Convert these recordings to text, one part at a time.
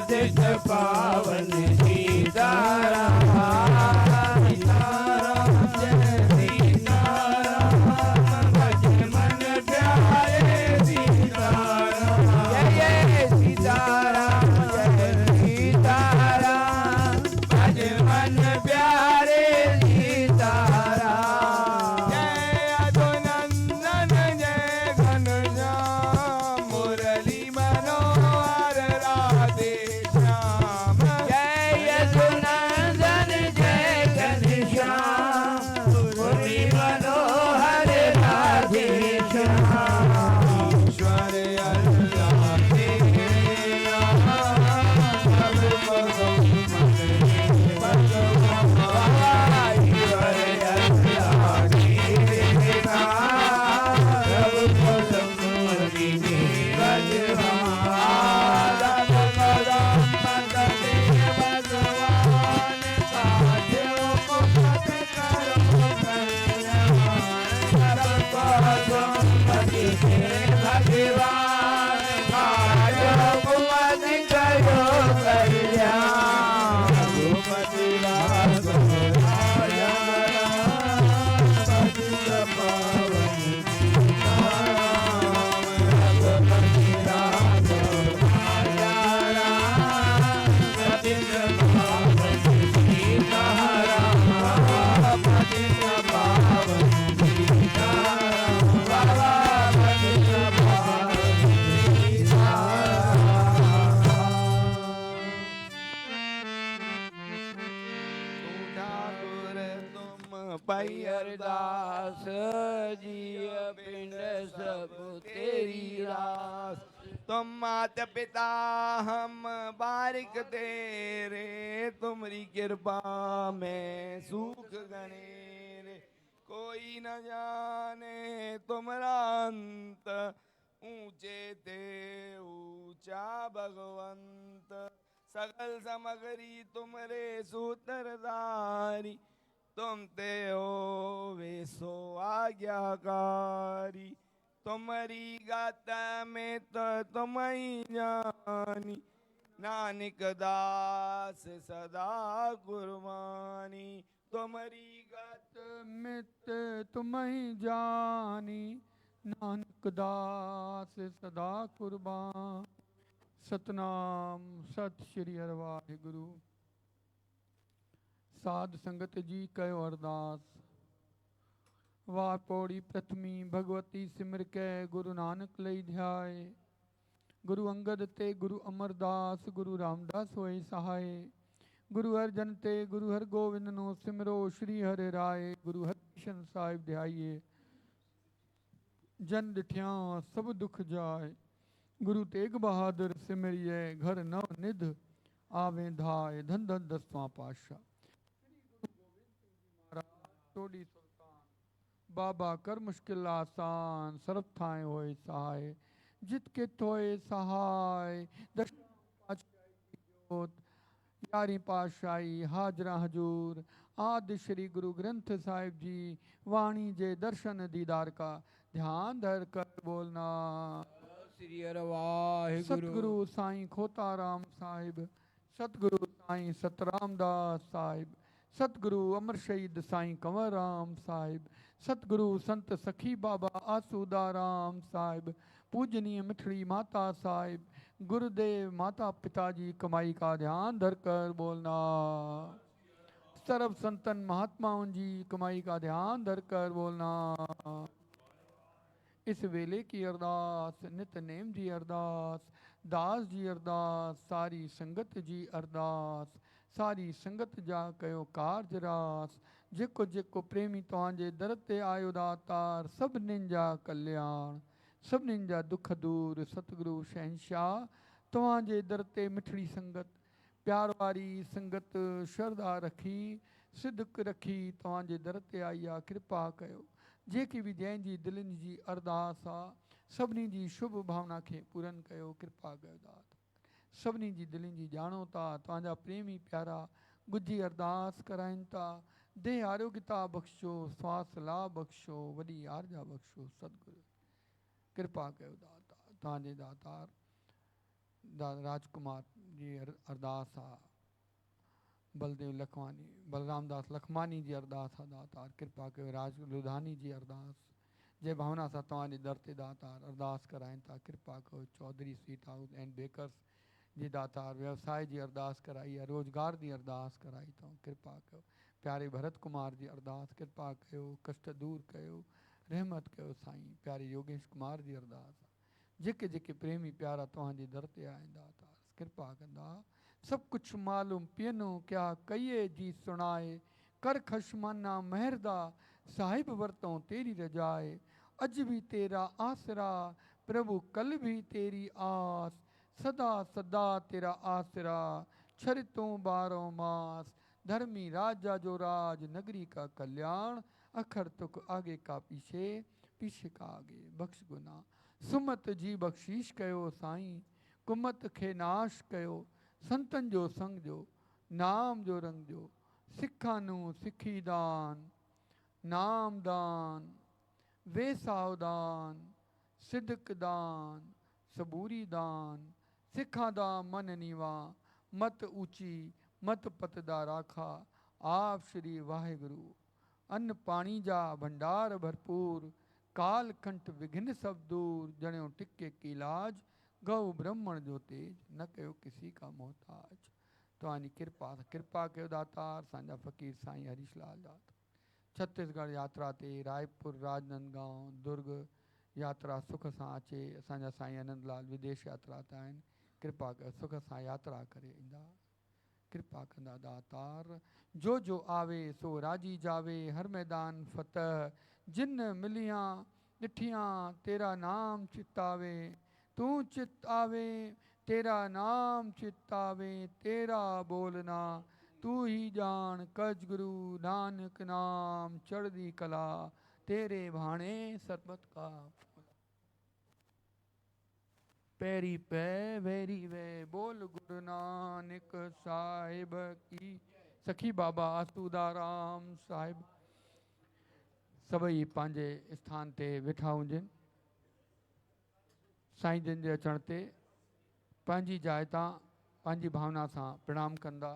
पतित पावन सीताराम सीताराम जय सीताराम भज मन प्यारे सीताराम जय सीताराम जय सीताराम भज मन प्यारे सीताराम जय अधुनंदन जय घनश्याम मुरली मनोहर राधे श्याम जय अधुनंदन जय घनश्याम मुरली मनोहर राधे श्याम ईश्वर अल्लाह तेरा सब भगवान अरदास जी पिंड सब तेरी रास तुम माता पिता हम बारिक तेरे तुम्हारी कृपा में सुख गणे रे कोई न जाने तुम्हारा अंत ऊंचे ते ऊंचा भगवंत सकल समगरी तुमरे सूत्रधारी तुम ते हो वे सो आज्ञाकारी तुम्हारी गाता में तो तुम ही जानी नानक दास सदा कुर्बानी तुम्हारी गात में तुम ही जानी नानक दास सदा कुर्बान सतनाम सत श्री हर वाहिगुरु साध संगत जी कयो अरदास वार पौड़ी प्रथमी भगवती सिमर के गुरु नानक लई ध्याय गुरु अंगद ते गुरु अमरदास गुरु रामदास होए सहाय गुरु अर्जन ते गुरु हर गोविंद नो सिमरो श्री हरे राय गुरु हरिशन साहिब ध्याइए जन डिठिया सब दुख जाए गुरु तेग बहादुर सिमरिए घर नव निध आवे धाय धन धन दसवां पातशाह टोडी सुल्तान बाबा कर मुश्किल आसान सरफ थाए होए सहाय जित के थोए सहाय यारी पातशाही हाजरा हजूर आदि श्री गुरु ग्रंथ साहिब जी वाणी जे दर्शन दीदार का ध्यान धर कर बोलना श्री हर वाहिगुरु सतगुरु साईं खोताराम साहिब सतगुरु साईं सतराम दास साहिब सतगुरु अमर शहीद साईं कंवर राम साहिब सतगुरु संत सखी बाबा आसूदाराम साहिब पूजनीय मिठड़ी माता साहिब गुरुदेव माता पिताजी कमाई का ध्यान धर कर बोलना सर्व संतन महात्माओं जी कमाई का ध्यान धर कर बोलना इस वेले की अरदास नित नेम जी अरदास दास जी अरदास सारी संगत जी अरदास सारी संगत जा कयो कारज रास जेको जेको प्रेमी तव्हांजे दर ते आयो दातार सभिनीनि जा कल्याण सभिनीनि जा दुख दूर सतगुरु शहंशाह तव्हांजे दर ते मिठड़ी संगत प्यार वारी संगत श्रद्धा रखी सिदक रखी तव्हांजे दर ते आई आहे कृपा कयो जेकी भी जंहिंजी दिलनि जी अरदास आहे सभिनी जी शुभ भावना खे पूरन कयो कृपा कयो दाता सभिनी जी दिलनि जी ॼाणो था तव्हांजा प्रेमी प्यारा गुजी अरदास कराइनि था देह आरोग्यता बख़्शो स्वास लाभ बख़्शो वॾी आरजा बख़्शो सतगुरु कृपा कयो दाता तव्हांजे दातार राजकुमार जी अरदास आहे। बलदेव लखवानी बलरामदास लखमानी जी अरदास आहे दातार कृपा कयो। राज लुधानी जी अरदास जंहिं भावना सां तव्हांजे दर ते दातार अरदास कराइनि था कृपा कयो। Chaudhary sweet house and bakers ji दातार व्यवसाय जी अरदास कराई आहे, रोज़गार जी अरदास कराई अथऊं कृपा कयो। प्यारे भरत कुमार जी अरदास कृपा कयो, कष्ट दूर कयो, रहमत कयो साईं। प्यारे योगेश कुमार जी अरदास जेके जेके प्रेमी प्यारा तव्हांजे दर ते आहिनि दातार कृपा कंदा। सब कुछ मालूम पियनो क्या कहिए जी सुनाए, कर खशमाना मेहरदा साहिब वरतों तेरी रजाए। अज भी तेरा आसरा प्रभु कल भी तेरी आस, सदा सदा तेरा आसरा छरितों बारों मास। धर्मी राजा जो राज नगरी का कल्याण, अखर तुक आगे का पीछे पीछे का आगे। बख्श गुना सुमत जी बख्शीश कयो साईं, कुमत खे नाश कयो। संतन जो संग जो नाम जो रंग जो, सिखानू सिखी दान नाम दान वेसाव दान सिदक दान सबूरी दान। सिखा दा मन नीवा मत ऊंची मत पतदा राखा। आप श्री वाहेगुरु अन्न पाणी जा भंडार भरपूर, काल कंठ विघ्न सब दूर। जणियों टिके की लाज गौ ब्राह्मण जो तेज, न कयो किसी का मोहताज। तव्हांजी कृपा कृपा कयो दातार। असांजा फ़कीर साईं हरीश लाल दाता छत्तीसगढ़ यात्रा ते रायपुर राजनांदगांव दुर्ग यात्रा सुख सां अचे। असांजा साईं आनंदलाल विदेश यात्रा ते आहिनि कृपा कयो सुख सां यात्रा करे ईंदा कृपा कंदा दातार। जो आवे सो राजी जावे, हर मैदान फतह जिन मिलियां ॾिठियां तेरा नाम चितावे। तू चित आवे तेरा नाम चितावे, तेरा बोलना तू ही जान। कज गुरु नानक नाम चढ़दी कला, तेरे भाणे सरबत का पैरी पै वैरी वे। बोल गुरु नानक साहिब की। सखी बाबा आसूदाराम साहिब सभई पंहिंजे स्थान ते वेठा हुजनि। साईं जन जे अचण ते पंहिंजी जाइ तां पंहिंजी भावना सां प्रणाम कंदा।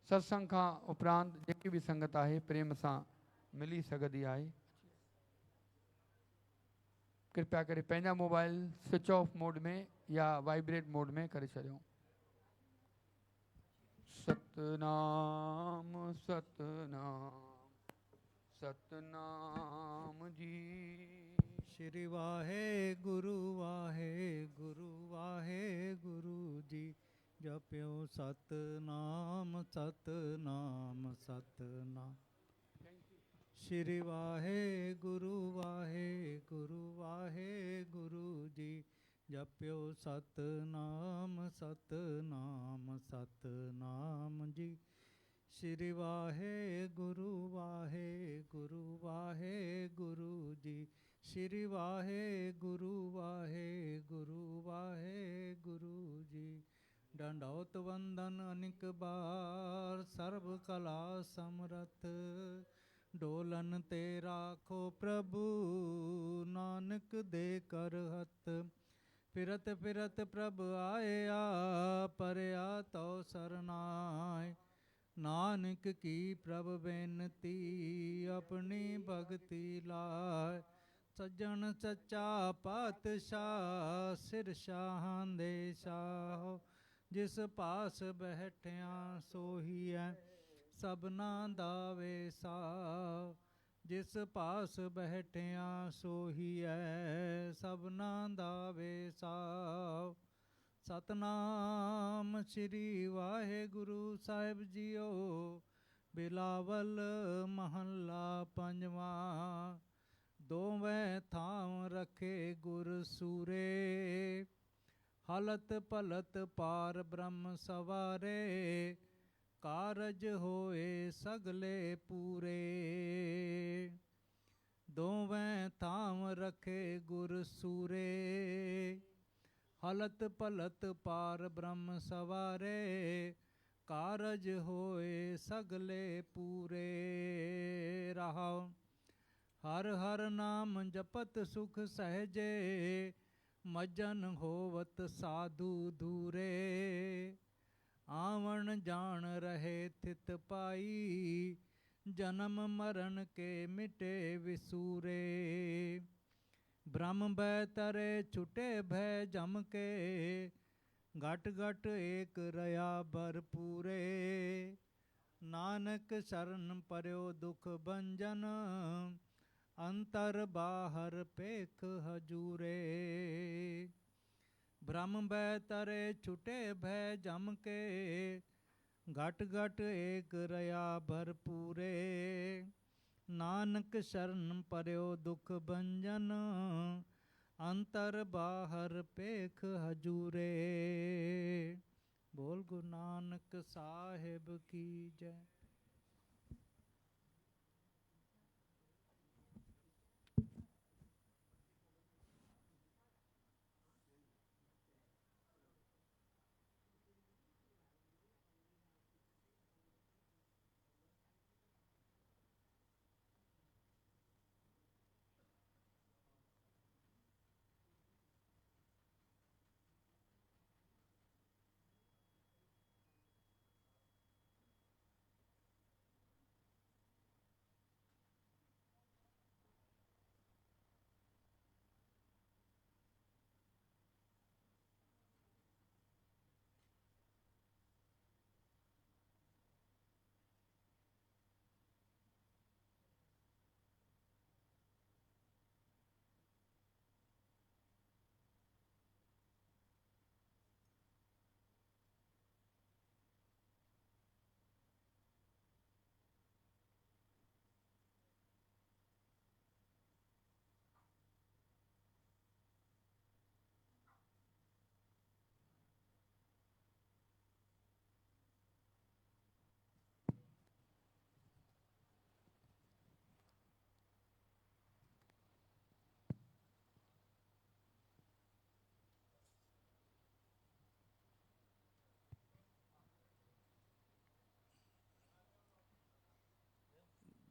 सत्संग खां उपरांत जेकी बि संगत आहे प्रेम सां मिली सघंदी आहे। कृपया करे पंहिंजा मोबाइल स्विच ऑफ मोड में या वाइब्रेट मोड में करे छॾियो। सतनाम सतनाम सतनाम जी। श्री वाहेगुरु वाहेगुरु वाहेगुरु जी। जप्यो सतनाम सतनाम सतनाम। श्री वाहेगुरु वाहेगुरु वाहेगुरु जी। जप्यो सतनाम सतनाम सतनाम जी। श्री वाहेगुरु वाहेगुरु वाहेगुरु जी। श्री वाहेगुरु वाहेगुरु वाहेगुरु जी। दंडौत वंदन अनिक बार सर्व कला समरथ। डोलन ते राखो प्रभु नानक दे कर हथ। फिरत फिरत प्रभ आया परया तो सरनाय। नानक की प्रभ बेनती अपनी भगति लाय। सज्जन सच्चा पातशाह सिर शाहां दे शाह। जिस पास बैठिया सोही है सबना दा वेसाह। जिस पास बैठिया सोही है सबना दा वेसाह। सतनाम श्री वाहेगुरु साहिब जीओ। बिलावल महला पंजवा। दोवें थाम रखे गुर सूरे। हलत पलत पार ब्रह्म सवारे। कारज होए सगले पूरे। दोवें थाम रखे गुर सूरे। हलत पलत पार ब्रह्म सवारे। कारज होए सगले पूरे। रहाओ हर हर नाम जपत सुख सहजे। मजन होवत साधु दूरे, आवन जान रहे थित पाई, जन्म मरण के मिटे विसूरे। ब्रह्म भय तरे छुटे भय जम के, घट घट एक रया भरपूरे। नानक शरण पर्यो दुख भंजन, अंतर बाहर पेख हजूरे। ब्रह्म भय तरे छुटे भय जम के, घट घट एक रया भरपूरे। नानक शरण पर्यो दुख भंजन, अंतर बाहर पेख हजूरे। बोल गुरु नानक साहिब की जय।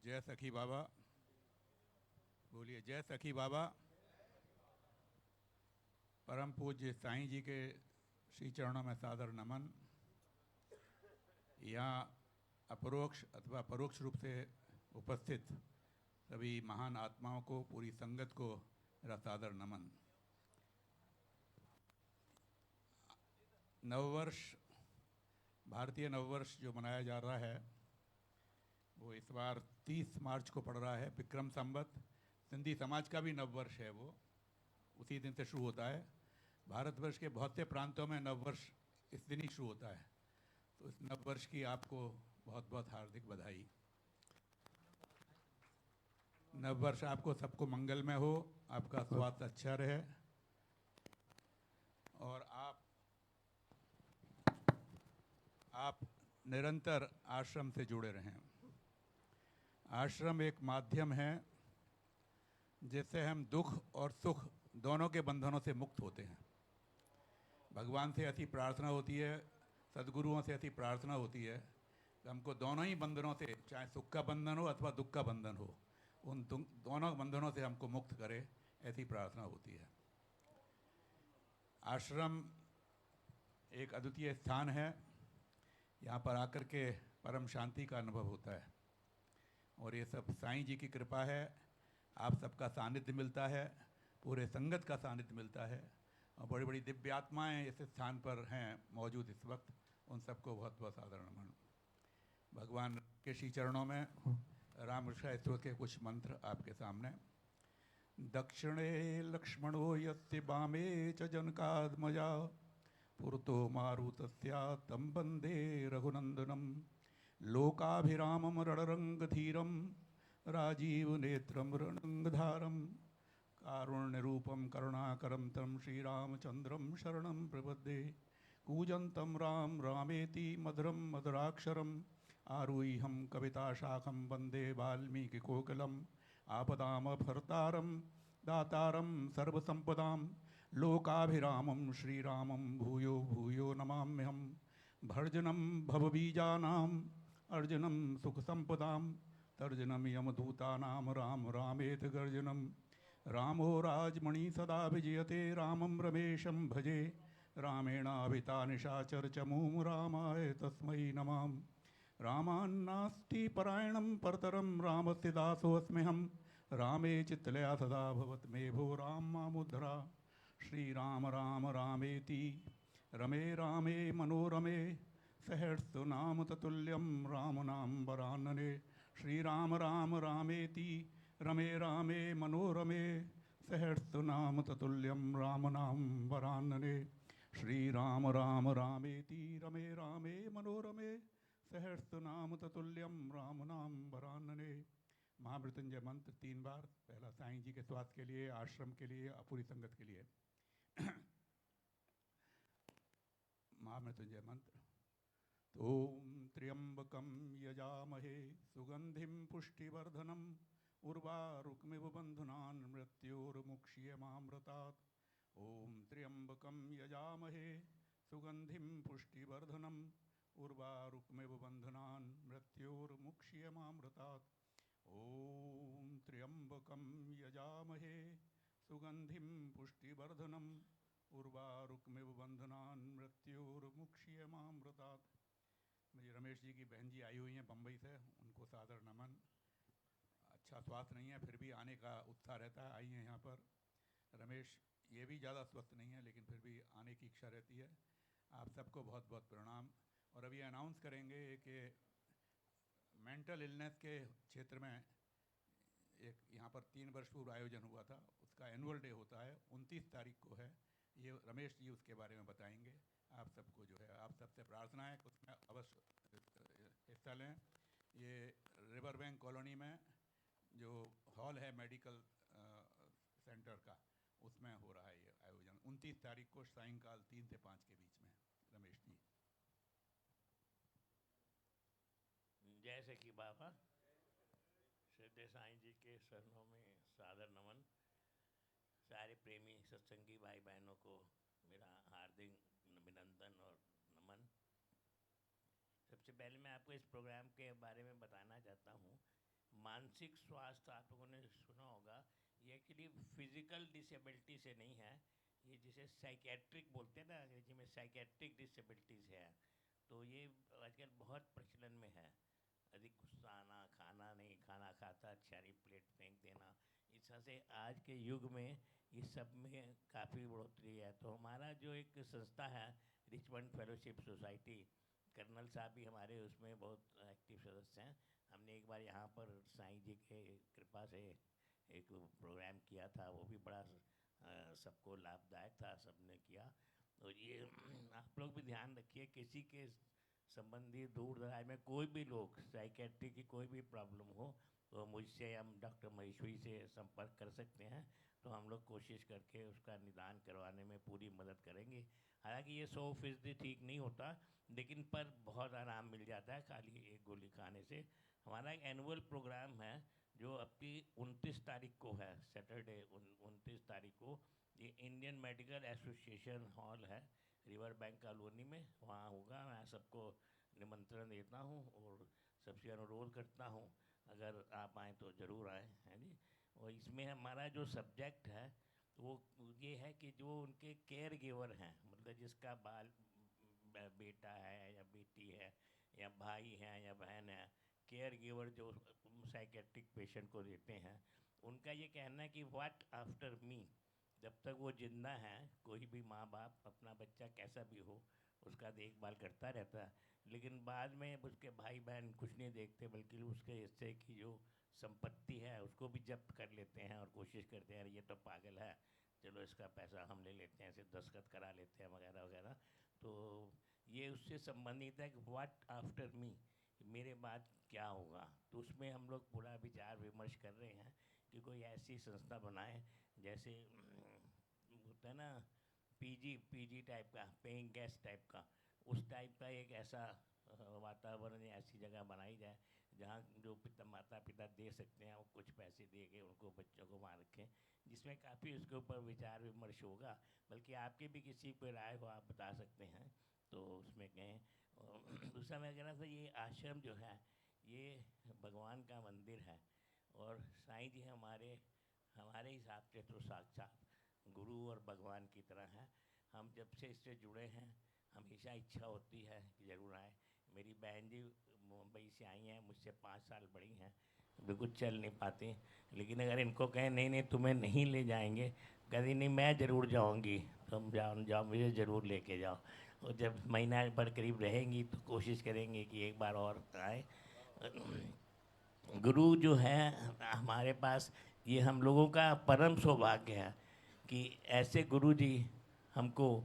जय सखी बाबा। बोलिए जय सखी बाबा। परम पूज्य साईं जी के श्री चरणों में सादर नमन। यहाँ अपरोक्ष अथवा परोक्ष रूप से उपस्थित सभी महान आत्माओं को, पूरी संगत को मेरा सादर नमन। नववर्ष, भारतीय नववर्ष जो मनाया जा रहा है वो इस बार 30 मार्च को पड़ रहा है, विक्रम संवत। सिंधी समाज का भी नववर्ष है, वो उसी दिन से शुरू होता है। भारतवर्ष के बहुत से प्रांतों में नववर्ष इस दिन ही शुरू होता है। तो इस नववर्ष की आपको बहुत बहुत हार्दिक बधाई। नववर्ष आपको सबको मंगलमय हो, आपका स्वास्थ्य अच्छा रहे और आप निरंतर आश्रम से जुड़े रहें। आश्रम एक माध्यम है जिससे हम दुख और सुख दोनों के बंधनों से मुक्त होते हैं। भगवान से ऐसी प्रार्थना होती है, सद्गुरुओं से ऐसी प्रार्थना होती है कि हमको दोनों ही बंधनों से, चाहे सुख का बंधन हो अथवा दुख का बंधन हो, उन दोनों बंधनों से हमको मुक्त करे, ऐसी प्रार्थना होती है। आश्रम एक अद्वितीय स्थान है। यहाँ पर आकर के परम शांति का अनुभव होता है और ये सब साईं जी की कृपा है। आप सबका सानिध्य मिलता है, पूरे संगत का सानिध्य मिलता है और बड़ी बड़ी दिव्य आत्माएँ इस स्थान पर हैं मौजूद इस वक्त। उन सबको बहुत बहुत सादर नमन। भगवान के श्री चरणों में राम ऋषा स्तोत्र के कुछ मंत्र आपके सामने। दक्षिणे लक्ष्मणो यस्य वामे च जनकात्मजा, पुरतो मारुतस्या तं वन्दे रघुनन्दनं। लोकाभिरामं रणरङ्गधीरं, राजीवनेत्रं रणरङ्गधारं, कारुण्यरूपं करुणाकरं तं श्रीरामचन्द्रं शरणं प्रपद्ये। कूजन्तं राम रामेति मधुरं मधुराक्षरम्, आरुह्यं कविताशाखं वन्दे वाल्मीकिकोकिलम्। आपदामभर्तारं दातारं सर्वसम्पदां, लोकाभिरामं श्रीरामं भूयो भूयो नमाम्यहम्। भर्जनं भवबीजानाम् अर्जुनं सुखसम्पदां, तर्जनं यमदूतानां राम रामेति गर्जनं। रामो राजमणि सदा विजयते रामं रमेशं भजे रामेणाभिता निशाचरचमूं रामाय तस्मै नमः रामान्नास्ति परायणं परतरं रामस्य दासोऽस्म्यहं रामे चित्तलया सदा भवत् मे भो राम मामुद्धरा श्रीराम राम रामेति रमे रामे मनोरमे सहर्षु नाम ततुल्यं राम नाम वरानने श्रीराम राम रामेति रमे रामे मनोरमे सहर्षु नाम ततुल्यं राम नाम वरानने श्रीराम राम रामेति रमे रामे मनोरमे सहर्षु नाम ततुल्यम राम नाम वरानने। महामृत्युंजय मंत्र 3 बार, पहला साईं जी के स्वास्थ्य के लिए, आश्रम के लिए, अपूरी संगत के लिए। महामृत्युंजय मंत्र। ओम त्र्यंबकं यजामहे सुगंधिं पुष्टिवर्धनम् उर्वारुकमिव बन्धनान् मृत्योर्मुक्ष्यमामृतात्। ओम त्र्यंबकं यजामहे सुगंधिं पुष्टिवर्धनम् उर्वारुकमिव बन्धनान् मृत्योर्मुक्ष्यमामृतात्। ओम त्र्यंबकं यजामहे सुगंधिं पुष्टिवर्धनम् उर्वारुकमिव बन्धनान् मृत्योर्मुक्ष्यमामृतात्। मेरी रमेश जी की बहन जी आई हुई हैं बम्बई से, उनको सादर नमन। अच्छा स्वास्थ्य नहीं है फिर भी आने का उत्साह रहता है, आई हैं यहाँ पर। रमेश ये भी ज़्यादा स्वस्थ नहीं है लेकिन फिर भी आने की इच्छा रहती है। आप सबको बहुत बहुत प्रणाम। और अभी अनाउंस करेंगे कि मेंटल इलनेस के क्षेत्र में एक यहाँ पर 3 वर्ष पूर्व आयोजन हुआ था, उसका एनुअल डे होता है, 29 तारीख को है। ये रमेश जी उसके बारे में बताएंगे। आप सबको जो है, आप सबसे प्रार्थना है कि उसमें अवश्य हिस्सा लें। ये रिवर बैंक कॉलोनी में जो हॉल है मेडिकल सेंटर का, उसमें हो रहा है ये आयोजन 29 तारीख को सायंकाल 3 से 5 के बीच में। रमेश जी। जय सखी बाबा। श्रद्धेय साईं जी के शरणों में सादर नमन। सारे प्रेमी सत्संगी भाई बहनों को मेरा हार्दिक अभिनंदन और नमन। सबसे पहले मैं आपको इस प्रोग्राम के बारे में बताना चाहता हूँ। मानसिक स्वास्थ्य आप लोगों ने सुना होगा, ये एक्चुअली फिजिकल डिसेबिलिटी से नहीं है, ये जिसे साइकेट्रिक बोलते हैं ना, अंग्रेजी में साइकेट्रिक डिसेबिलिटीज़ है। तो ये आजकल बहुत प्रचलन में है। अधिक गुस्सा आना, खाना नहीं, खाना खाता अच्छा नहीं, प्लेट फेंक देना, इस तरह से आज के युग में इस सब में काफ़ी बढ़ोतरी है। तो हमारा जो एक संस्था है रिचमंड फेलोशिप सोसाइटी, कर्नल साहब भी हमारे उसमें बहुत एक्टिव सदस्य हैं। हमने एक बार यहाँ पर साईं जी के कृपा से एक प्रोग्राम किया था, वो भी बड़ा सबको लाभदायक था, सबने किया। तो ये आप लोग भी ध्यान रखिए, किसी के संबंधी दूर दराज में कोई भी लोग साइकेट्री की कोई भी प्रॉब्लम हो तो मुझसे, हम डॉक्टर महेश्वरी से संपर्क कर सकते हैं। तो हम लोग कोशिश करके उसका निदान करवाने में पूरी मदद करेंगे। हालांकि ये 100% ठीक नहीं होता, लेकिन पर बहुत आराम मिल जाता है खाली एक गोली खाने से। हमारा एक एनुअल प्रोग्राम है जो आपकी 29 तारीख को है, सैटरडे 29 तारीख को। ये इंडियन मेडिकल एसोसिएशन हॉल है रिवर बैंक कॉलोनी में, वहाँ होगा। मैं सबको निमंत्रण देता हूँ और सबसे अनुरोध करता हूँ अगर आप आएँ तो ज़रूर आएँ, है जी। और इसमें हमारा जो सब्जेक्ट है वो ये है कि जो उनके केयर गिवर हैं, मतलब जिसका बाल बेटा है या बेटी है या भाई है या बहन है, केयर गिवर जो साइकेट्रिक पेशेंट को देते हैं, उनका ये कहना है कि व्हाट आफ्टर मी। जब तक वो जिंदा हैं, कोई भी माँ बाप अपना बच्चा कैसा भी हो उसका देखभाल करता रहता है, लेकिन बाद में उसके भाई बहन कुछ नहीं देखते, बल्कि उसके हिस्से की जो संपत्ति है उसको भी जब्त कर लेते हैं और कोशिश करते हैं ये तो पागल है, चलो इसका पैसा हम ले लेते हैं, इसे दस्तखत करा लेते हैं वगैरह वगैरह। तो ये उससे संबंधित है कि व्हाट आफ्टर मी, मेरे बाद क्या होगा। तो उसमें हम लोग पूरा विचार विमर्श कर रहे हैं कि कोई ऐसी संस्था बनाए जैसे होता है ना पीजी टाइप का, पेइंग गेस्ट टाइप का, उस टाइप का एक ऐसा वातावरण या ऐसी जगह बनाई जाए जहाँ जो माता पिता दे सकते हैं वो कुछ पैसे दे के उनको बच्चों को वहाँ रखें, जिसमें काफ़ी उसके ऊपर विचार विमर्श होगा। बल्कि आपके भी किसी पर राय हो आप बता सकते हैं तो उसमें कहें। दूसरा मैं कह रहा था, ये आश्रम जो है ये भगवान का मंदिर है और साईं जी हमारे हमारे हिसाब से तो साक्षात गुरु और भगवान की तरह है। हम जब से इससे जुड़े हैं हमेशा इच्छा होती है कि ज़रूर आए। मेरी बहन जी मुंबई से आई हैं, मुझसे 5 साल बड़ी हैं, बिल्कुल चल नहीं पाती, लेकिन अगर इनको कहें नहीं नहीं तुम्हें नहीं ले जाएंगे, कहती नहीं मैं ज़रूर जाऊंगी, तुम जाओ जाओ मुझे ज़रूर लेके जाओ। और जब महीना भर करीब रहेंगी तो कोशिश करेंगे कि एक बार और आए। गुरु जो है हमारे पास, ये हम लोगों का परम सौभाग्य है कि ऐसे गुरु जी हमको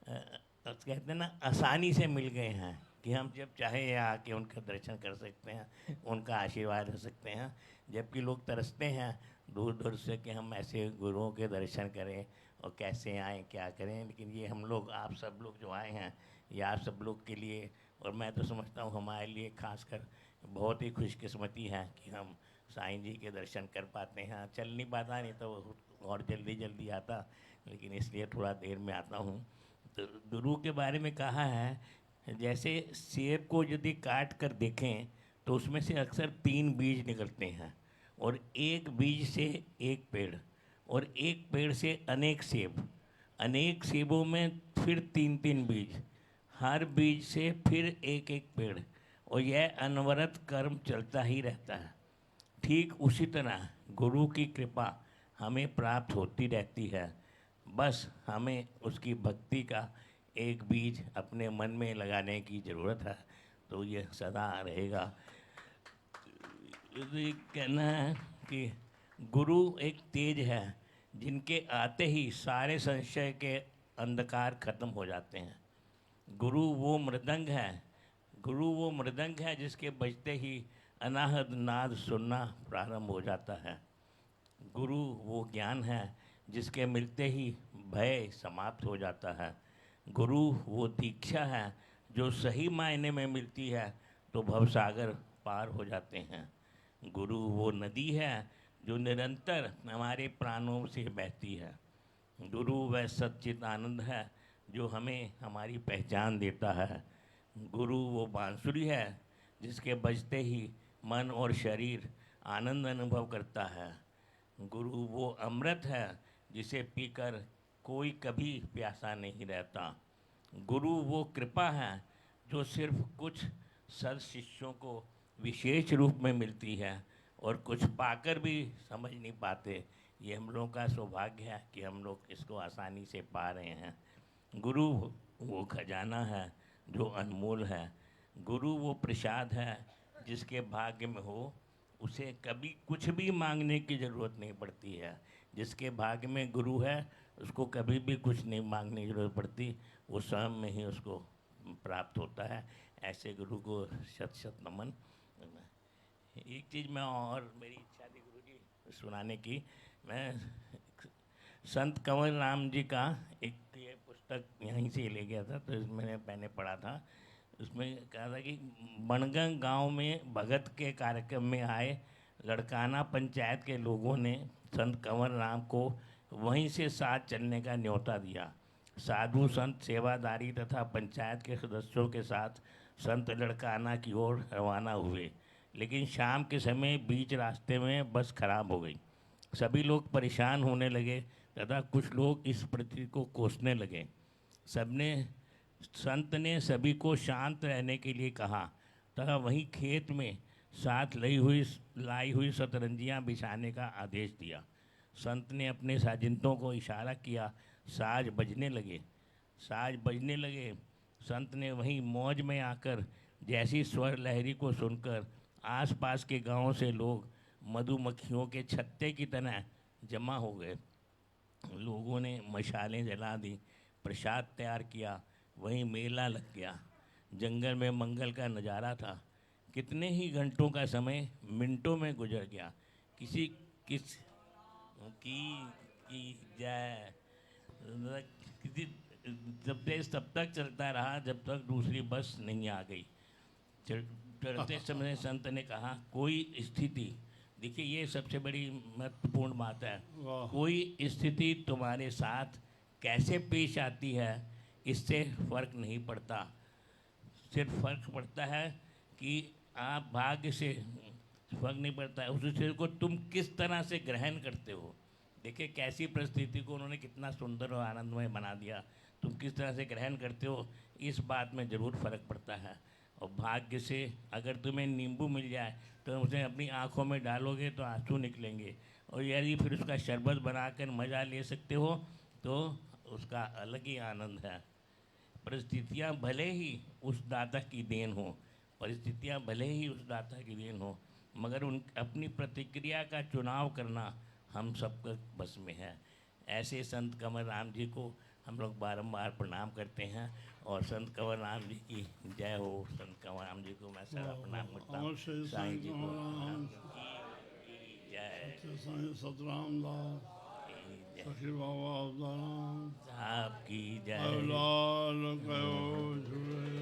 कहते हैं ना आसानी से मिल गए हैं कि हम जब चाहे यहाँ आके उनका दर्शन कर सकते हैं, उनका आशीर्वाद ले सकते हैं। जबकि लोग तरसते हैं दूर दूर से कि हम ऐसे गुरुओं के दर्शन करें और कैसे आएँ क्या करें, लेकिन ये हम लोग आप सब लोग जो आए हैं ये आप सब लोग के लिए, और मैं तो समझता हूँ हमारे लिए खासकर बहुत ही खुशकिस्मती है कि हम साईं जी के दर्शन कर पाते हैं। चल नहीं पाता, नहीं तो और जल्दी जल्दी आता, लेकिन इसलिए थोड़ा देर में आता हूँ। तो गुरु के बारे में कहा है, जैसे सेब को यदि काट कर देखें तो उसमें से अक्सर 3 बीज निकलते हैं, और एक बीज से एक पेड़, और एक पेड़ से अनेक सेब, अनेक सेबों में फिर 3-3 बीज, हर बीज से फिर एक एक पेड़, और यह अनवरत कर्म चलता ही रहता है। ठीक उसी तरह गुरु की कृपा हमें प्राप्त होती रहती है, बस हमें उसकी भक्ति का एक बीज अपने मन में लगाने की ज़रूरत है, तो ये सदा रहेगा। ये कहना है कि गुरु एक तेज है जिनके आते ही सारे संशय के अंधकार खत्म हो जाते हैं। गुरु वो मृदंग है, गुरु वो मृदंग है जिसके बजते ही अनाहत नाद सुनना प्रारंभ हो जाता है। गुरु वो ज्ञान है जिसके मिलते ही भय समाप्त हो जाता है। गुरु वो दीक्षा है जो सही मायने में मिलती है तो भवसागर पार हो जाते हैं। गुरु वो नदी है जो निरंतर हमारे प्राणों से बहती है। गुरु वह सच्चित आनंद है जो हमें हमारी पहचान देता है। गुरु वो बांसुरी है जिसके बजते ही मन और शरीर आनंद अनुभव करता है। गुरु वो अमृत है जिसे पीकर कोई कभी प्यासा नहीं रहता। गुरु वो कृपा है जो सिर्फ कुछ सद शिष्यों को विशेष रूप में मिलती है और कुछ पाकर भी समझ नहीं पाते। ये हम लोगों का सौभाग्य है कि हम लोग इसको आसानी से पा रहे हैं। गुरु वो खजाना है जो अनमोल है। गुरु वो प्रसाद है जिसके भाग्य में हो उसे कभी कुछ भी मांगने की ज़रूरत नहीं पड़ती है। जिसके भाग्य में गुरु है उसको कभी भी कुछ नहीं मांगने की ज़रूरत पड़ती, वो स्वयं में ही उसको प्राप्त होता है। ऐसे गुरु को शत शत नमन। एक चीज़ मैं और मेरी इच्छा थी गुरु जी सुनाने की। मैं संत कंवर राम जी का एक ये पुस्तक यहीं से ले गया था, तो इसमें मैंने पढ़ा था। उसमें कहा था कि बनगंग गांव में भगत के कार्यक्रम में आए लड़काना पंचायत के लोगों ने संत कंवर राम को वहीं से साथ चलने का न्योता दिया। साधु संत सेवादारी तथा पंचायत के सदस्यों के साथ संत लड़काना की ओर रवाना हुए, लेकिन शाम के समय बीच रास्ते में बस खराब हो गई। सभी लोग परेशान होने लगे तथा कुछ लोग इस परिस्थिति को कोसने लगे। संत ने सभी को शांत रहने के लिए कहा तथा वहीं खेत में साथ लाई हुई शतरंजियां बिछाने का आदेश दिया। संत ने अपने साजिंदों को इशारा किया, साज बजने लगे। संत ने वहीं मौज में आकर जैसी स्वर लहरी को सुनकर आसपास के गांवों से लोग मधुमक्खियों के छत्ते की तरह जमा हो गए। लोगों ने मशालें जला दी, प्रसाद तैयार किया, वहीं मेला लग गया। जंगल में मंगल का नज़ारा था। कितने ही घंटों का समय मिनटों में गुजर गया। किसी जय किसी तब तक चलता रहा जब तक दूसरी बस नहीं आ गई। चलते समय संत ने कहा, कोई स्थिति, देखिए ये सबसे बड़ी महत्वपूर्ण बात है, कोई स्थिति तुम्हारे साथ कैसे पेश आती है इससे फर्क नहीं पड़ता। सिर्फ फर्क पड़ता है कि आप भाग्य से, फर्क नहीं पड़ता है उस स्थिति को तुम किस तरह से ग्रहण करते हो। देखिए कैसी परिस्थिति को उन्होंने कितना सुंदर और आनंदमय बना दिया। तुम किस तरह से ग्रहण करते हो, इस बात में ज़रूर फर्क पड़ता है। और भाग्य से अगर तुम्हें नींबू मिल जाए तो उसे अपनी आँखों में डालोगे तो आंसू निकलेंगे, और यदि फिर उसका शरबत बनाकर मज़ा ले सकते हो तो उसका अलग ही आनंद है। परिस्थितियाँ भले ही उस दाता की देन हो, परिस्थितियाँ भले ही उस दाता की देन हो, मगर उन अपनी प्रतिक्रिया का चुनाव करना हम सबके बस में है। ऐसे संत कंवर राम जी को हम लोग बारंबार प्रणाम करते हैं, और संत कंवर राम जी की जय हो। संत कंवर राम जी को मैं सदा प्रणाम करता हूँ। साईं जी को जय। साईं सतराम दास जय सखी बाबा अवताराम साहब की जय। लाल कयो झूले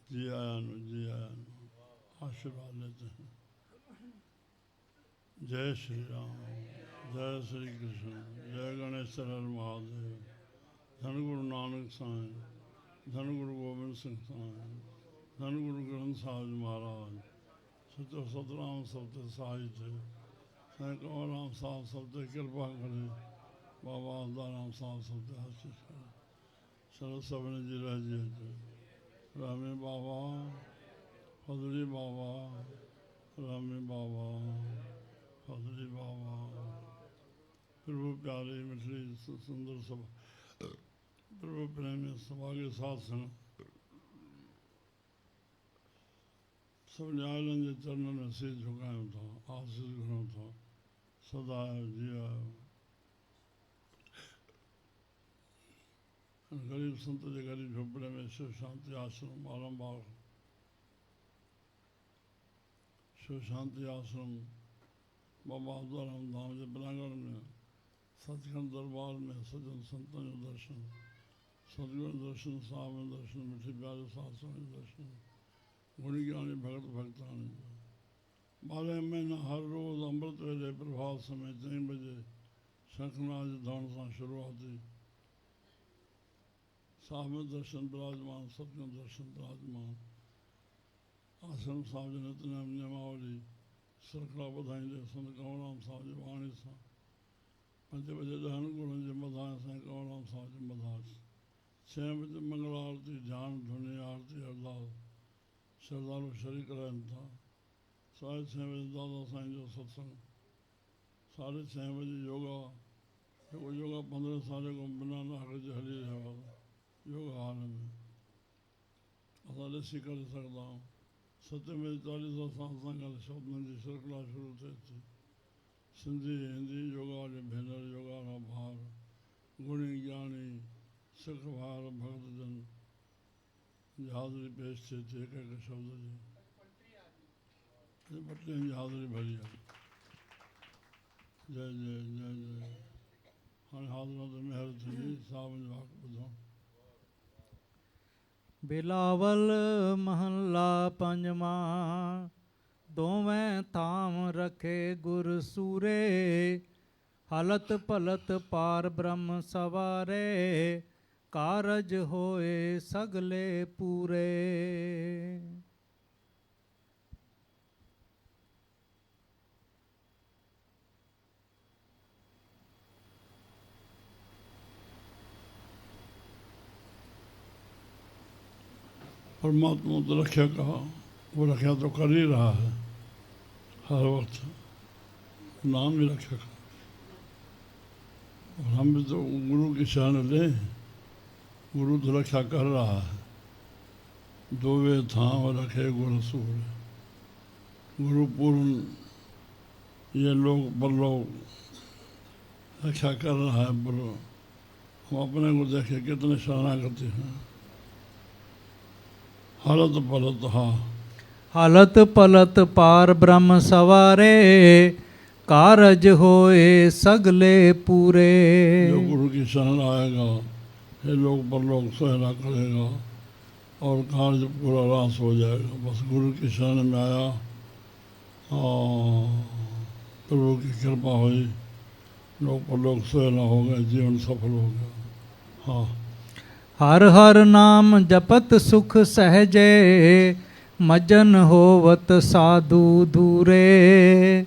जी आया आशीर्वाद लेते हैं। जय श्री राम, जय श्री कृष्ण, जय गणेश महादेव, धन गुरु नानक साईं, धन गुरु गोविंद सिंह साईं, धन गुरु ग्रंथ साहिब महाराज, सत्य सतराम सत्य साहित्य, साईं कंवर राम साहब सत्य कृपा करे, बाबा आदाराम साहब सत्य आशीष करे, सरस सबने जी रह जी, रामी बाबा, फजली बाबा, रामी बाबा, फजली बाबा, प्रभु प्यारे मिठड़ी सुंदर सभा, प्रभु प्रेमी सभा के साथ संग सब न्यायालय के चरणों में सिर झुकायो था, आशीष घणो था, सदा जिया। गरीब संत के गरीब झोपड़े में शिव शांति आश्रम बारंबार, शिव शांति आश्रम बाबा आदाराम धाम के प्रांगण में, सचखंड दरबार में सज्जन संतों के दर्शन, सदगुरु दर्शन, सावन दर्शन, मिठी प्यारे शास्त्रों के दर्शन, गुणी ज्ञानी भगत भक्तानी। 12 महीना हर रोज अमृत वेले प्रभात समय 3 बजे शंखनाद धन से शुरुआती सावन दर्शन विराजमान, सतगुरु दर्शन विराजमान, आश्रम साहब जी नित्य नियमावली श्रृंखला बधाई संत कंवर राम साहब जी वाणी से 5 बजे दहन गुण जी बधाए साईं कंवर राम साहब जी बधास, 6 बजे मंगल आरती, ध्यान, धुनी आरती, अरदास श्रद्धालु शरीक रहन था। 6:30 बजे दादा साईं जो सत्संग, 6:30 बजे योगा, योगा 15 साल को बिना नाक जे हली रहे वाला योगा हाल में असां ॾिसी करे सघंदा आहियूं। 7 बजे 40 साल सां शब्दनि जी श्रृंखला शुरू थिए थी। सिंधी हिंदी योगा जे भेनर, योगा जा भार, गुणी ज्ञानी सिख भार भगत जन जी हाज़िरी पेश थिए थी, हिकु शब्द जी 32 जी हाज़िरी भरी आहे। जय जय जय जय। हाणे हाज़िरा ते महिर थींदी, साहिब जो वाक ॿुधो। बिलावल महला पंजवां, दोवें थाम रखे गुर सूरे, हलत पलत पार ब्रह्म सवारे, कारज होए सगले पूरे। परमात्मा तो रक्षा का, वो रक्षा तो कर ही रहा है हर वक्त, नाम भी रक्षा का। और हम भी तो गुरु की शरण लें, गुरु तो रक्षा कर रहा है। दोवे थाम रखे गुर सूर, गुरु पूर्ण ये लोग परलोक रक्षा कर रहा है। बोलो हम अपने को देखे कितने शरणागति हैं। हलत पलत हाँ, हलत पलत पार ब्रह्म सवारे, कारज होए सगले पूरे। जो गुरु की शरण आएगा ये लोग परलोक सहना करेगा और कार्य पूरा रास हो जाएगा। बस गुरु की शरण में आया और प्रभु की कृपा हुई, लोग परलोक सहना हो गए, जीवन सफल हो गया। हाँ हर हर नाम जपत सुख सहजे, मजन होवत साधु दूरे।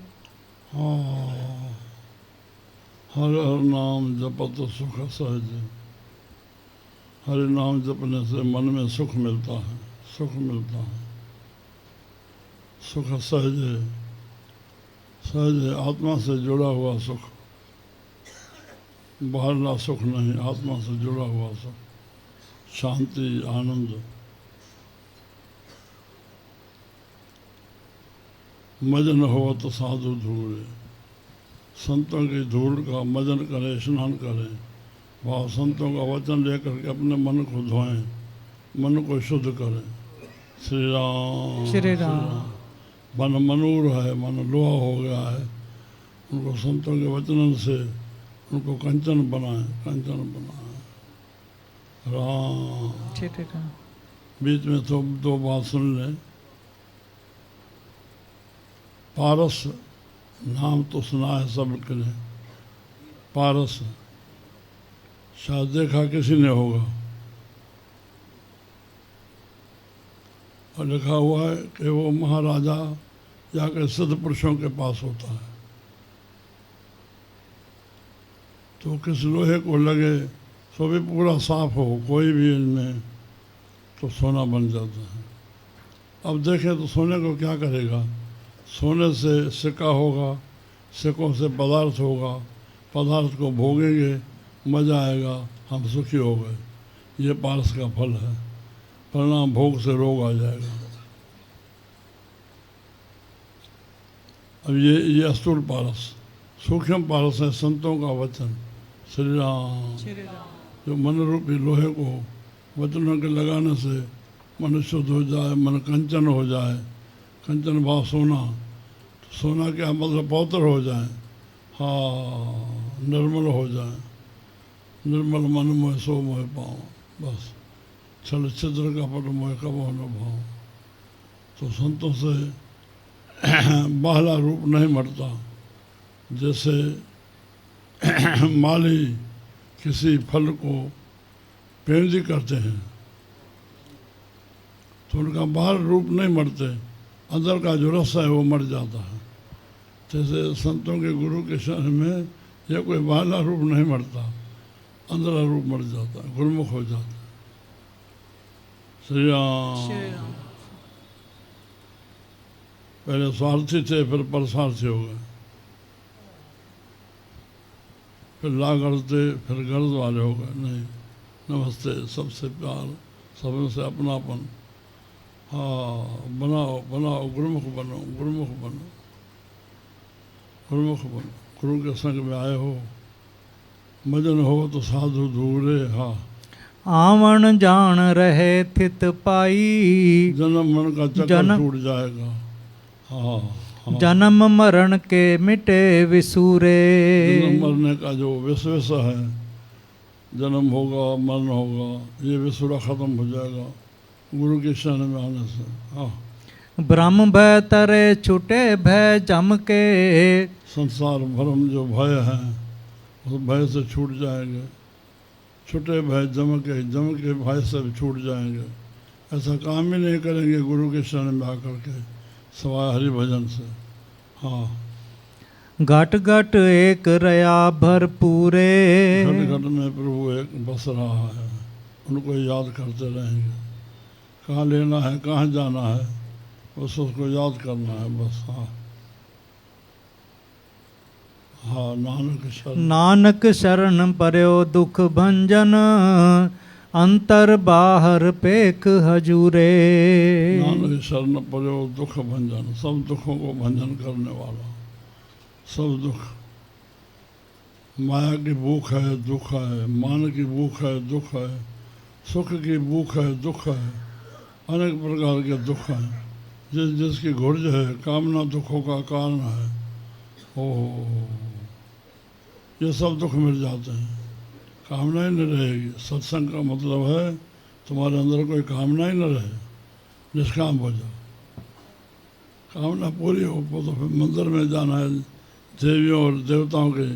हाँ, हर हर नाम जपत सुख सहजे। हरि नाम जपने से मन में सुख मिलता है, सुख मिलता है। सुख सहजे, सहजे आत्मा से जुड़ा हुआ सुख, बाहरला सुख नहीं, आत्मा से जुड़ा हुआ सुख, शांति, आनंद। मजन हो तो साधु धूल, संतों की धूल का मजन करें, स्नान करें। भाव संतों का वचन लेकर के अपने मन को धोएं, मन को शुद्ध करें। श्री राम श्री राम। मन मनूर है, मन लोहा हो गया है। उनको संतों के वचनों से उनको कंचन बनाए, कंचन बनाए। राम। श्री राम। बीच में तो दो बात सुन लें। पारस नाम तो सुना है सबके ने, पारस शायद देखा किसी ने होगा, और लिखा हुआ है कि वो महाराजा या के सिद्ध पुरुषों के पास होता है। तो किस लोहे को लगे तो भी पूरा साफ हो, कोई भी इनमें, तो सोना बन जाता है। अब देखें तो सोने को क्या करेगा? सोने से सिक्का होगा, सिक्कों से पदार्थ होगा, पदार्थ को भोगेंगे, मजा आएगा, हम सुखी हो गए। ये पारस का फल है। परिणाम भोग से रोग आ जाएगा। अब ये स्थूल पारस। सूक्ष्म पारस है संतों का वचन, श्री राम। जो मन रूपी लोहे को वचनों के लगाने से मन शुद्ध हो जाए, मन कंचन हो जाए। कंचन भाव सोना, तो सोना क्या मतलब? पवित्र हो जाए, हाँ, निर्मल हो जाए। निर्मल मन मोह सो मोह पाओ, बस छल छिद्र का पट मोह कबो न भाव। तो संतों से बाहला रूप नहीं मरता। जैसे माली किसी फल को पेंजी करते हैं तो उनका बाहर रूप नहीं मरते, अंदर का जो रस है वो मर जाता है। जैसे संतों के गुरु के शरण में यह कोई बाहला रूप नहीं मरता, अंदर रूप मर जाता है, गुरमुख हो जाता है। श्री राम। पहले स्वार्थी थे, फिर परसार्थी हो गए, फिर लागरते, फिर गर्ज वाले हो गए। नहीं, नमस्ते, सबसे प्यार, सबसे अपनापन। हाँ, बनाओ बनाओ, गुरुमुख बनो, गुरुमुख बनो, गुरुमुख बनो। गुरु के संग में आए हो, मजन हो तो साधु दूरे। हाँ, आवन जान रहे थित पाई, जन्म मन का चक्कर टूट जाएगा। हाँ, हाँ। जन्म मरण के मिटे विसूरे। जन्म मरने का जो विश्वास है, जन्म होगा मरण होगा, ये विसुरा खत्म हो जाएगा गुरु के शरण में आने से। हाँ, ब्रह्म भय तरे छुटे भय जम के, संसार भरम जो भय है उस भय से छूट जाएंगे। छुटे भय जम के भय से छूट जाएंगे। ऐसा काम ही नहीं करेंगे गुरु के शरण में आकर के, सवाय हरि भजन से। हाँ, घट घट एक रया भरपूरे। घट घट में प्रभु एक बस रहा है, उनको याद करते रहेंगे। कहाँ लेना है, कहाँ जाना है, बस उसको याद करना है, बस। हाँ, हाँ, नानक शरण पर्यो दुख भंजन, अंतर बाहर पेख हजूरे। नानक शरण पर्यो दुख भंजन, सब दुखों को भंजन करने वाला। सब दुख, माया की भूख है, दुख है। मान की भूख है, दुख है। सुख की भूख है, दुख है। अनेक प्रकार के दुख हैं। जिसकी घुर्ज है, कामना दुखों का कारण है। ओह, ये सब दुख मिल जाते हैं, कामना ही नहीं रहेगी। सत्संग का मतलब है तुम्हारे अंदर कोई कामना ही न रहे, निष्काम हो जाओ। कामना पूरी हो तो फिर मंदिर में जाना है, देवियों और देवताओं के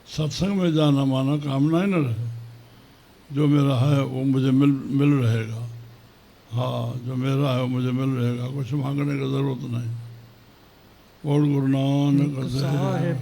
सत्संग में जाना माना कामना ही न रहे। जो मेरा है वो मुझे मिल रहेगा। हाँ, जो मेरा है वो मुझे मिल रहेगा, कुछ मांगने की ज़रूरत नहीं। बोल गुरु नानक साहिब।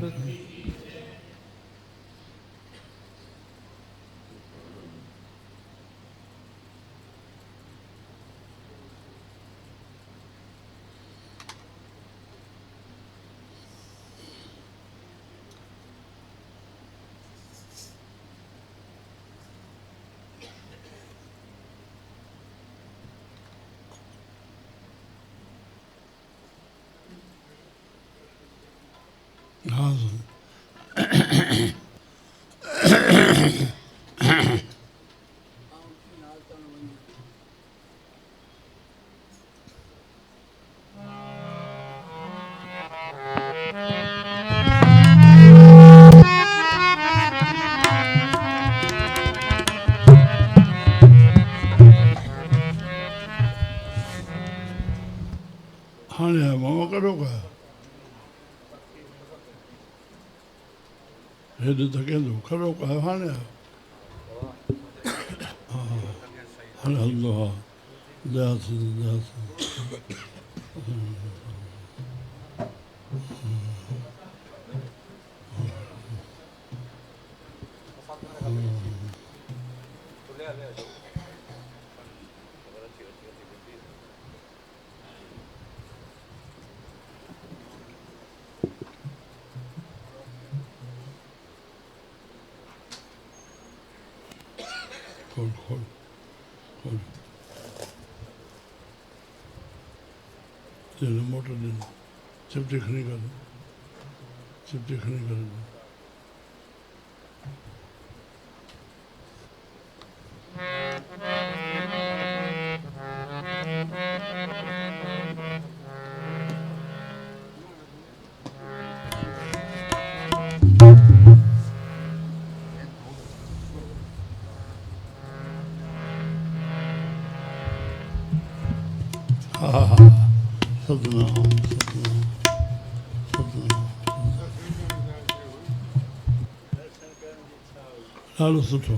हाँ हाँ है मामा करोगा हेड तक करोगा हाँ हाँ खोल मोटर दे चिपटी खड़ी कर सतनाम ॾाढो सुठो।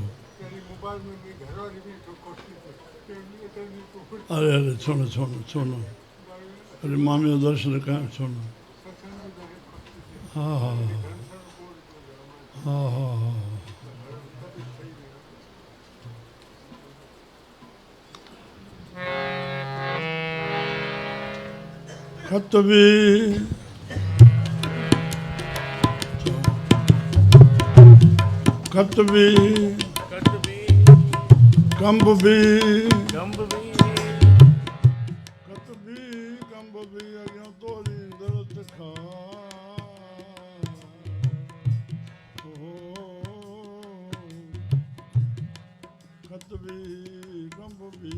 अरे छोड़ो अरे मामी जो दर्शन कयां छोड़ो। हाँ खत भी कम्ब भी कत भी कम्ब भी अॻियां तोरी दरद खां खत भी कम्ब भी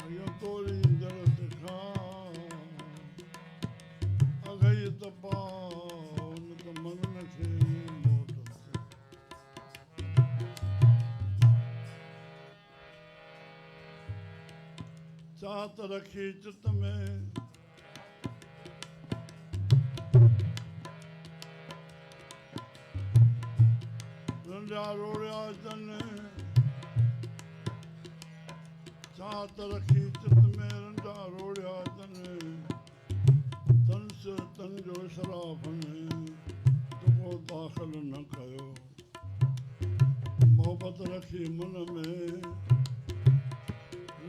अॻियां तोरी दरद खां अगई तपा उन त मन न थे चाहत रखी चित में रंजा रोड़िया जन चाहत रखी चित में रंजा रोड़िया जन तन से तन जो शराफन तुको दाखिल न कयो मोहब्बत रखी मन में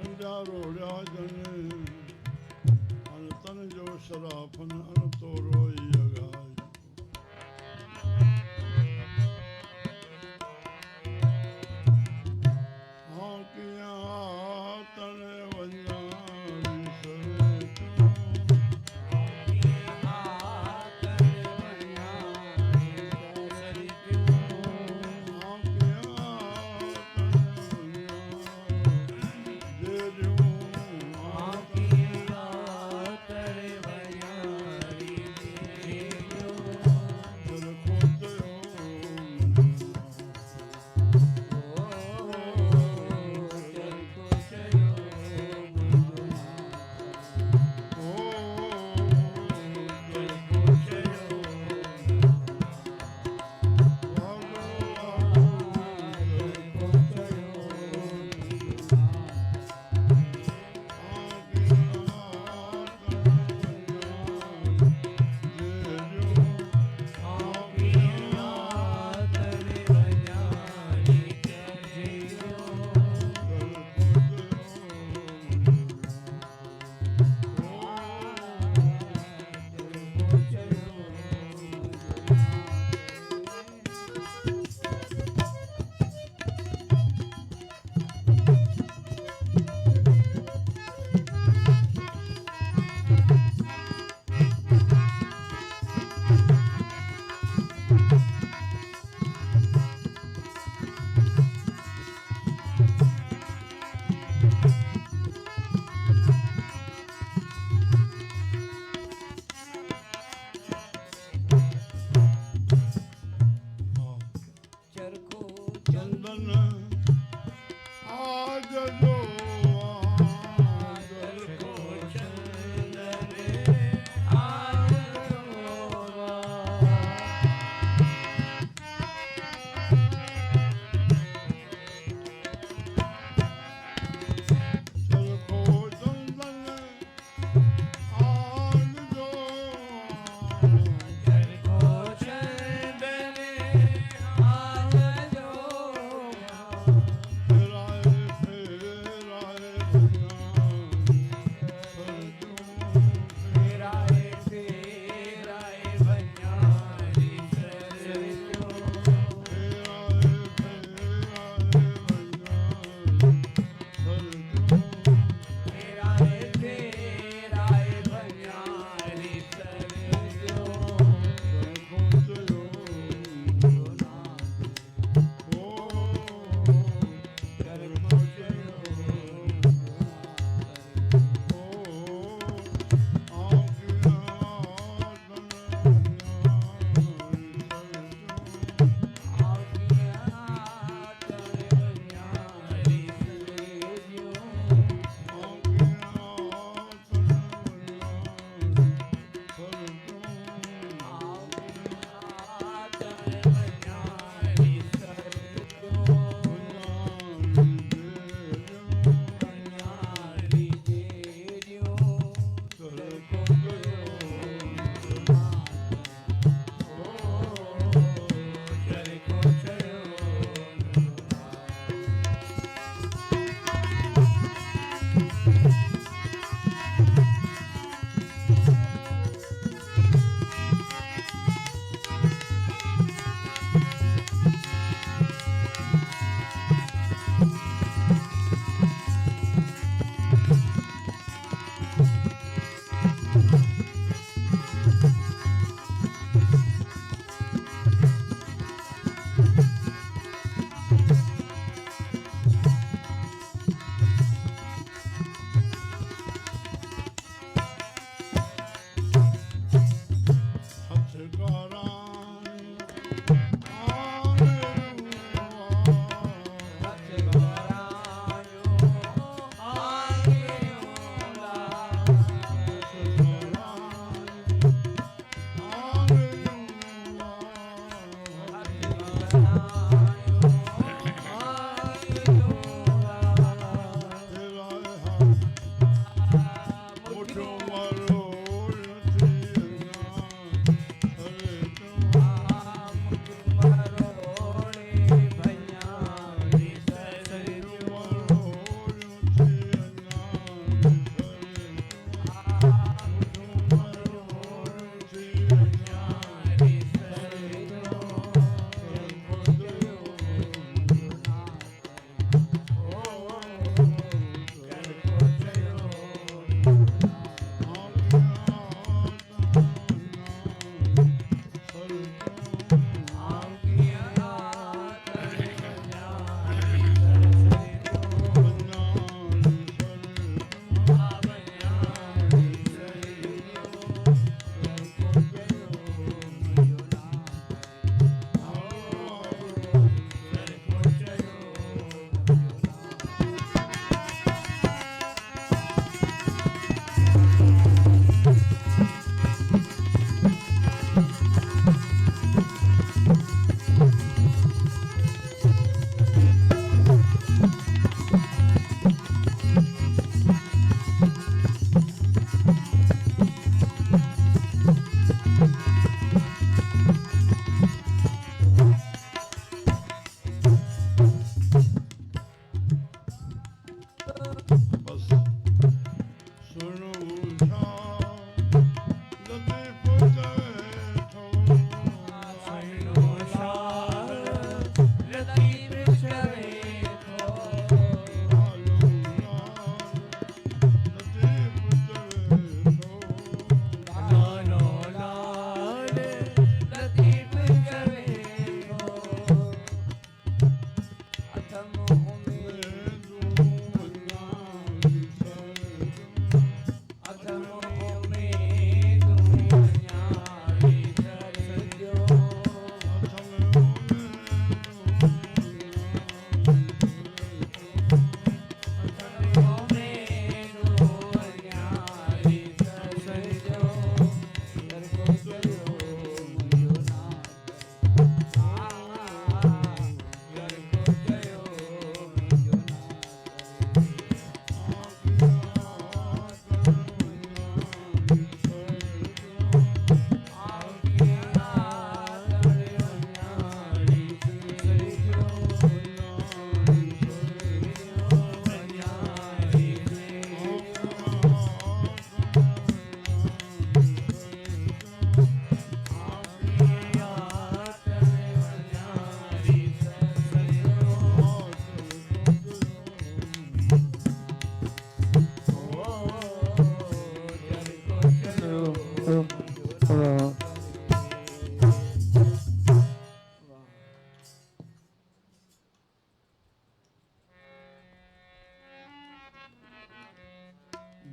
रंजा रोड़िया जन अन तन जो शराफन अन तोरो ई अगाई हाँ किया तन वञा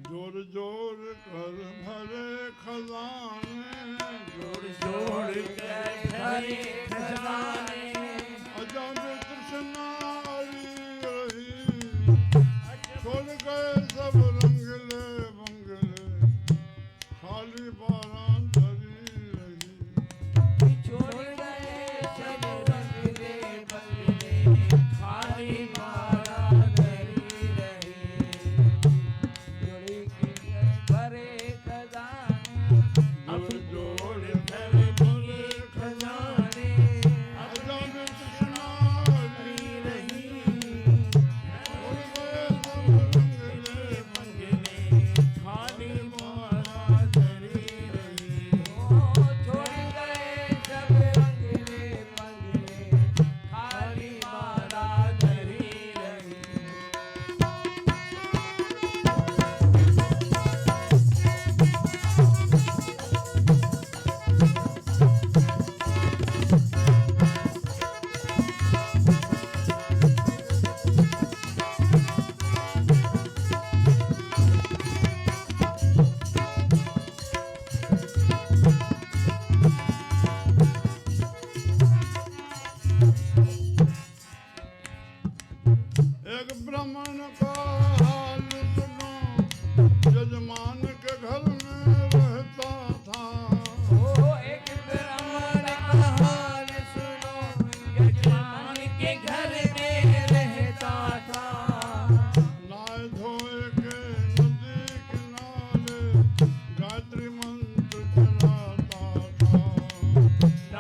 जोर जोर कर भरे खजाने जोड़ जोड़ कर भरे खजाने अजान कृष्णारी रही छोड़ गए सब रंगले बंगले खाली बारां धरी रही छोड़ गए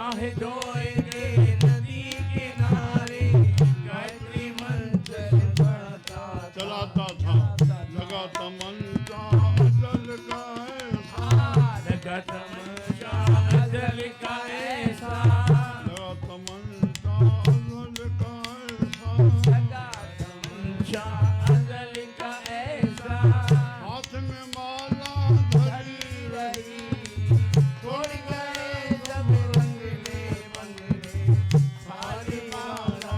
बाह धोएंगे नदी किनारे गायत्री मंत्र पढ़ता चलाता था जगत मंचा जल का ऐसा जगत मंचा जल का ऐसा जगत मंचा जल का ऐसा जल का ऐसा हाथ में माला धरी रही छोड़ गए सब बंगले बंगले खाली माला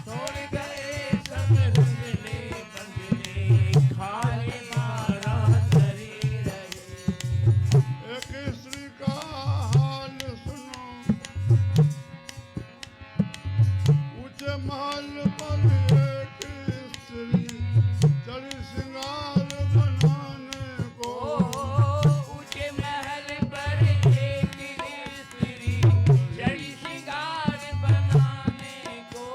छोड़ गए सब बंगले बंगले खाली माला धरी रही। एक स्त्री का हाल सुनो ऊंचे महल पर एक स्त्री चढ़ी श्रृंगार बनाने को ऊंचे महल पर एक स्त्री चढ़ी श्रृंगार बनाने को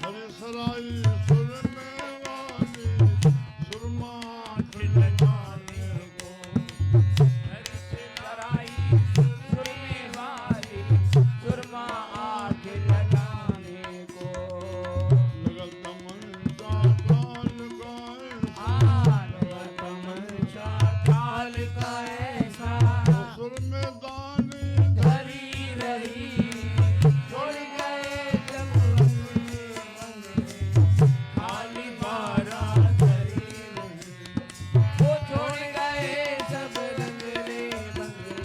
भरी सराई सुर में वाली सुरमा लगाने को लड़ाई सुरमे वाली सुरमा आँख लगाने को लगत मंचा ताल काल का ऐसा सुर में दानी धरी रही छोड़ गए सब बंगले बंगले खाली बारा धरी रही वो छोड़ गए सब बंगले बंगले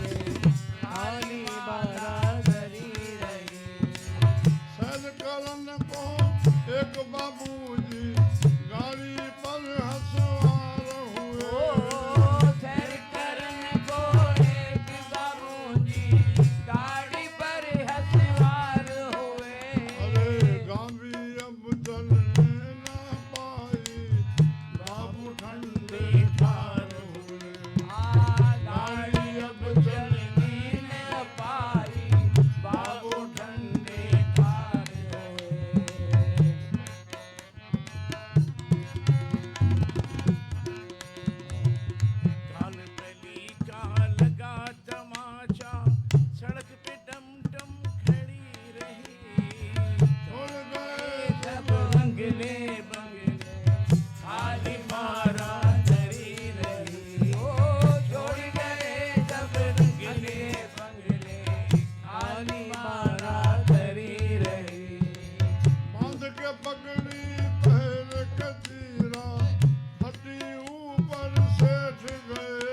खाली बारा धरी रही। सैर करन को एक बाबूजी गाड़ी पर हसवार हुए सैर करन को एक बाबूजी गाड़ी पर हसवार हुए अरे गांवी अब चलने न पाई बाबू ठंडे ठार हुए गाड़ी अब चलनी न पाई बाबू ठंडे ठार हुए। काल बली का लगा तमाचा सड़क पे डम डम खड़ी रही छोड़ गए सब बंगले बंगले खाली मारा धरी रही ओ छोड़ गए सब बंगले बंगले खाली मारा धरी रही। बांध के पगड़ी पहन कचीरा हटी ऊपर सेठ गए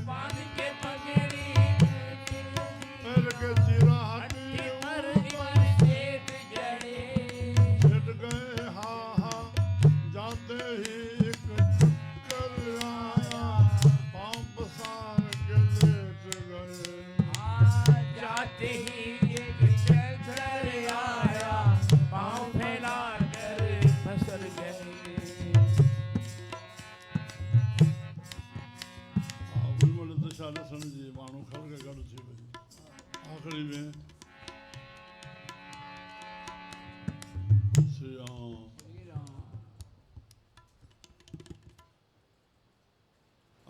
बांध के पगड़ी पहन के चीरा हटी पर ऊपर सेठ गए सेठ गए हा हा जाते ही एक चक्कर आया पाँव पसार के लेट गए जाते ही एक चक्कर आया पाँव फैला कर फंसल गए। गुलमल दशा लसन जी माण्हू ख़लक गॾु थी वई आख़िरी में श्री राम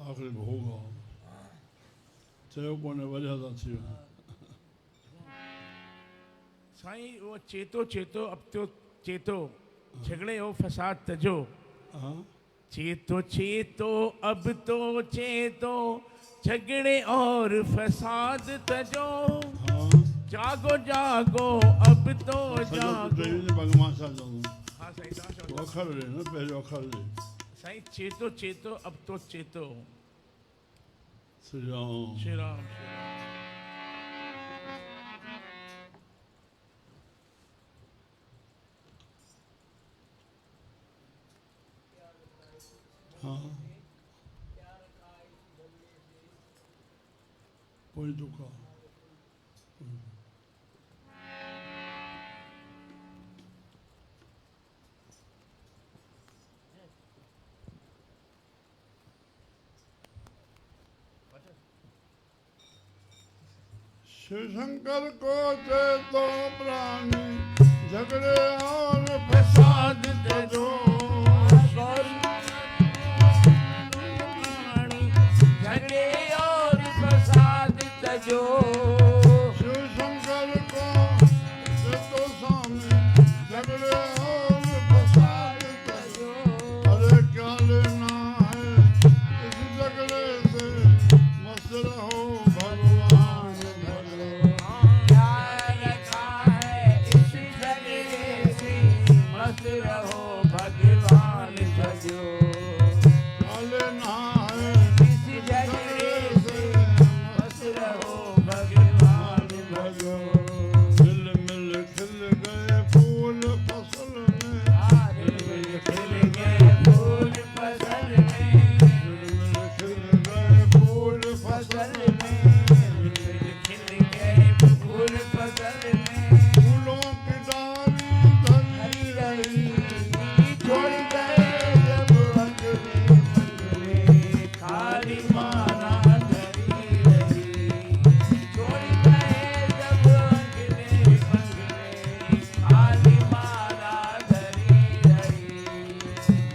आख़िरी भोग आहे चयो कोन्हे वजह सां थी वञे साईं वो चेतो चेतो अब तो चेतो झगड़े हो फसाद तजो हा चेतो चेतो अब तो चेतो झगड़े और फसाद तजो हा जागो जागो अब तो सॼो जागो। टई जे बारे मां छा चवंदुमि हाँ साईं तव्हां तो चओ। अखर ॾे न पहिरियों अखर ॾे साईं चेतो चेतो अब तो चेतो। श्री राम श्री राम श्री राम। हा पोइ दुख आहे शिव शंकर को दे दो प्राणी झगड़े और फसाद दे दो झगड़े और फसाद तजो शिव शंकर को दे तो सामने झगड़े और फसाद तजो। अरे क्या लेना है इस झगड़े से, मस्त रहो भगवान भजो। क्या रखा है इस झगड़े से, मस्त रहो भगवान भजो। क्या लेना है इस झगड़े से, मस्त रहो भगवान भजो। दिल मिल खिल गए फूल फसल में, दिल खिल गए फूल फसल में, दिल मिल खिल गए फूल फसल फसल में, दिल खिल गए फूल फसल में। फूलों की डाली धरी रही, छोड़ गए जब अंगने मंगले, खाली माला धरी रही। छोड़ गए जब अंगने मंगले, खाली माला धरी रही।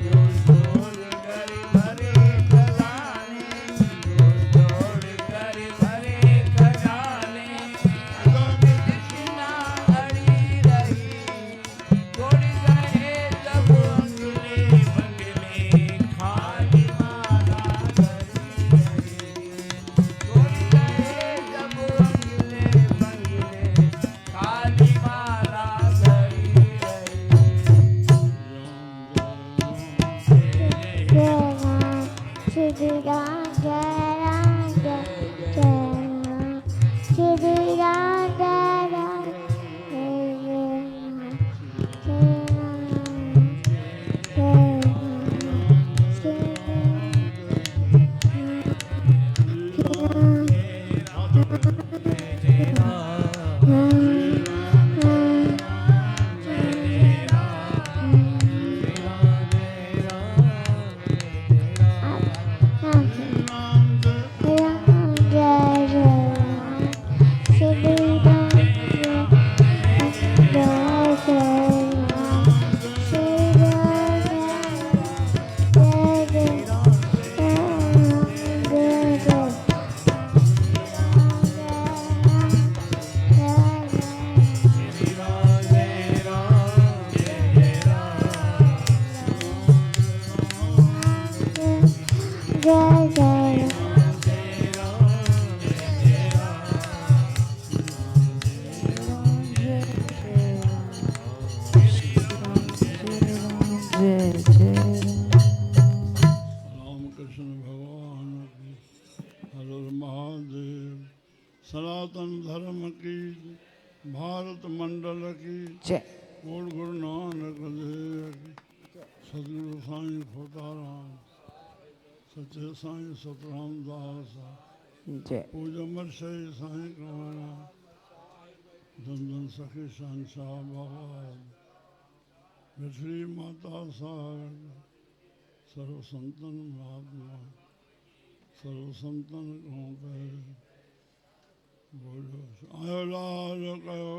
जोड़ जोड़ कर भरे खजाने, जोड़ जोड़ कर भरे खजाने, कृष्णा अड़ी रही। छोड़ गए जब अंगने मंगले, खाली माला धरी रही। छोड़ गए जब अंगने मंगले, खाली माला धरी रामकृष्ण भगवान की हर हर महादेव। सनातन धर्म की भारत मंडल की पूर्ण गुरु नानक देव की। सदगुरु साईं खोताराम, सच्चे साईं सतराम दास, पूजमर शही साईं कमाना, धन धन सखी शहनशाह बाबा, पृथ्वी माता सागर, सर्व संतन महात्मा, सर्व संतन को बोलो आयो लाल कयो